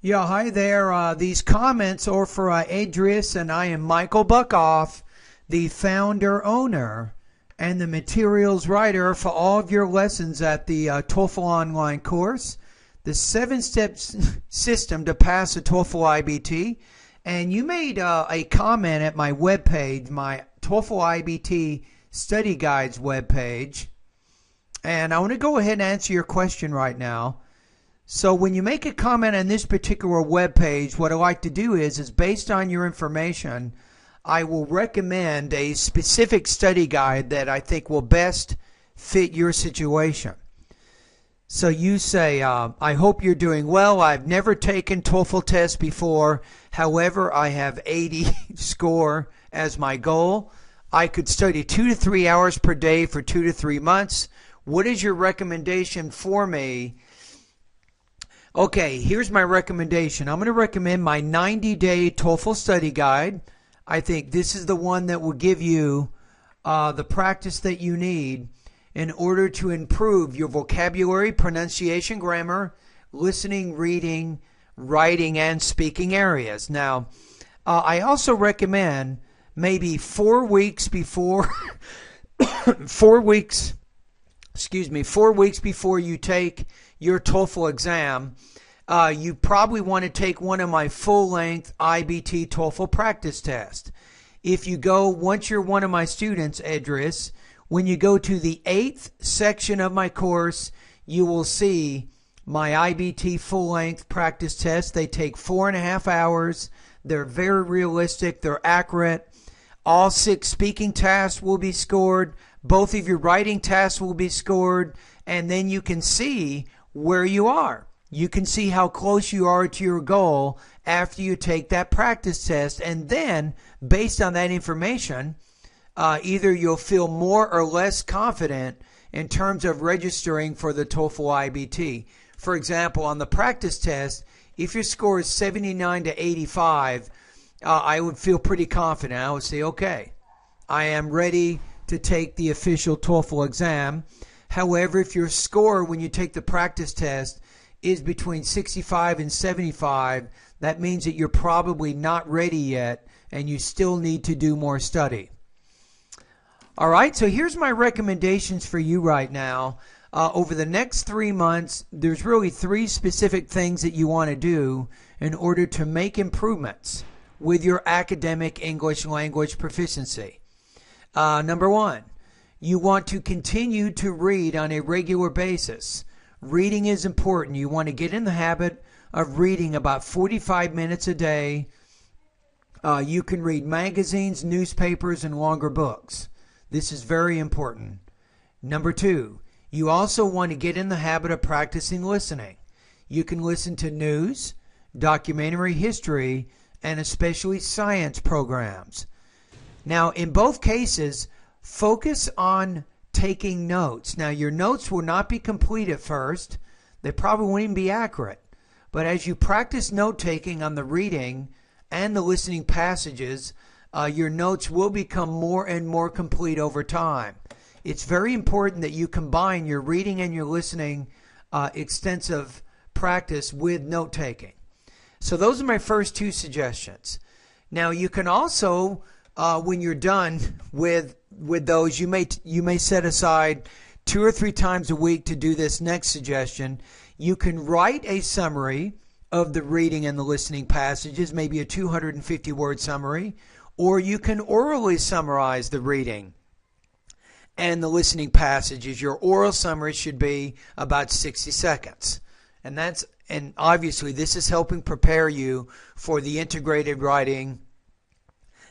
Yeah, hi there. These comments are for Edris, and I am Michael Buckoff, the founder, owner, and the materials writer for all of your lessons at the TOEFL online course, the 7-step system to pass a TOEFL IBT. And you made a comment at my webpage, my TOEFL IBT study guides webpage. And I want to go ahead and answer your question right now. So when you make a comment on this particular web page, what I like to do is based on your information, I will recommend a specific study guide that I think will best fit your situation. So you say, I hope you're doing well. I've never taken TOEFL test before. However, I have 80 score as my goal. I could study 2 to 3 hours per day for 2 to 3 months. What is your recommendation for me? Okay, here's my recommendation. I'm going to recommend my 90-day TOEFL study guide. I think this is the one that will give you the practice that you need in order to improve your vocabulary, pronunciation, grammar, listening, reading, writing, and speaking areas. Now, I also recommend maybe 4 weeks before 4 weeks before you take your TOEFL exam, you probably want to take one of my full-length IBT TOEFL practice tests. If you go, once you're one of my students, Edris, when you go to the 8th section of my course, you will see my IBT full-length practice tests. They take 4.5 hours. They're very realistic. They're accurate. All 6 speaking tasks will be scored. Both of your writing tasks will be scored. And then you can see where you are. You can see how close you are to your goal after you take that practice test. And then, based on that information, either you'll feel more or less confident in terms of registering for the TOEFL IBT. For example, on the practice test, if your score is 79 to 85, I would feel pretty confident. I would say, okay, I am ready to take the official TOEFL exam. However, if your score when you take the practice test is between 65 and 75, that means that you're probably not ready yet and you still need to do more study. All right, so here's my recommendations for you right now. Over the next 3 months, there's really 3 specific things that you want to do in order to make improvements with your academic English language proficiency. Number 1, you want to continue to read on a regular basis. Reading is important. You want to get in the habit of reading about 45 minutes a day. You can read magazines, newspapers, and longer books. This is very important. Number 2, you also want to get in the habit of practicing listening. You can listen to news, documentary history, and especially science programs. Now, in both cases, focus on taking notes. Now, your notes will not be complete at first. They probably won't even be accurate. But as you practice note-taking on the reading and the listening passages, your notes will become more and more complete over time. It's very important that you combine your reading and your listening extensive practice with note-taking. So those are my first 2 suggestions. Now, you can also when you're done with those, you may set aside 2 or 3 times a week to do this next suggestion. You can write a summary of the reading and the listening passages, maybe a 250-word summary, or you can orally summarize the reading and the listening passages. Your oral summary should be about 60 seconds. And obviously this is helping prepare you for the integrated writing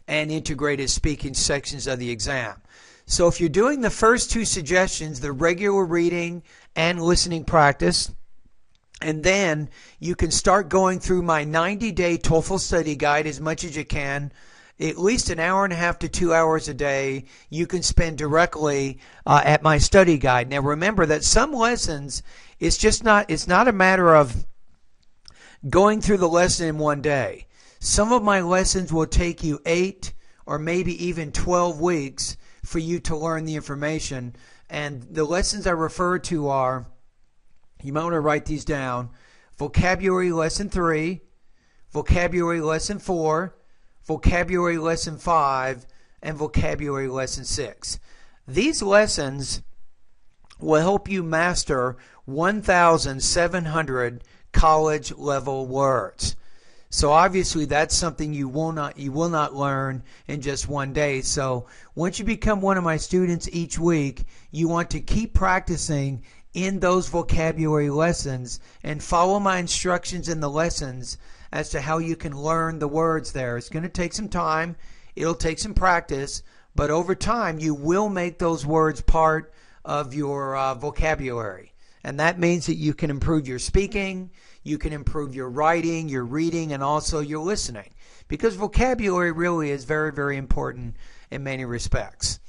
and integrated speaking sections of the exam. So if you're doing the first 2 suggestions, the regular reading and listening practice, and then you can start going through my 90-day TOEFL study guide as much as you can, at least an hour and a half to 2 hours a day you can spend directly at my study guide. Now remember that some lessons, it's not a matter of going through the lesson in one day. Some of my lessons will take you 8 or maybe even 12 weeks for you to learn the information. And the lessons I refer to are, you might want to write these down, Vocabulary Lesson 3, Vocabulary Lesson 4, Vocabulary Lesson 5, and Vocabulary Lesson 6. These lessons will help you master 1,700 college level words. So obviously that's something you will not learn in just one day. So once you become one of my students each week, you want to keep practicing in those vocabulary lessons and follow my instructions in the lessons as to how you can learn the words there. It's going to take some time. It'll take some practice, but over time you will make those words part of your vocabulary. And that means that you can improve your speaking, you can improve your writing, your reading, and also your listening. Because vocabulary really is very, very important in many respects.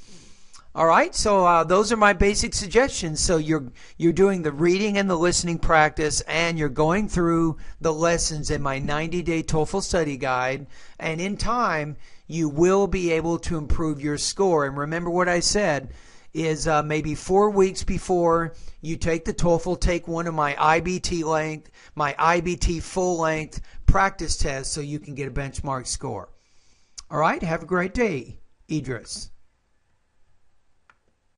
All right, so those are my basic suggestions. So you're doing the reading and the listening practice, and you're going through the lessons in my 90-day TOEFL study guide. And in time, you will be able to improve your score. And remember what I said is maybe 4 weeks before you take the TOEFL, take one of my IBT full length practice tests so you can get a benchmark score. All right, have a great day, Edris.